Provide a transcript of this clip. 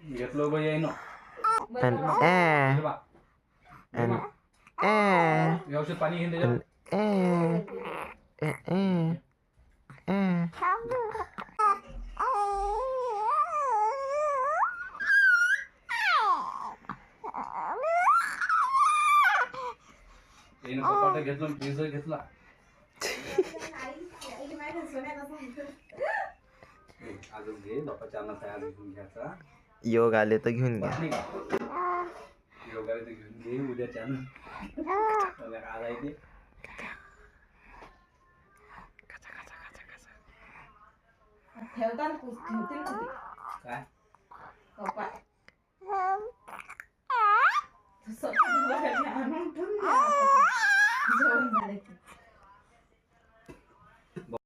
घेतलो बाई येईन an an व्यवस्थित पाणी घेऊन त्याच्यात येईन पप्पा घेतलो पिझ्झा घेतला अजून घे बाप्पाच्या अन्नात आहे आज घेऊन घ्यायचा योग आले तर घेऊन घ्या. योगाला तर घेऊन घे उद्याच्या आला इथे ठेवतील कुठे काय जेवण झाले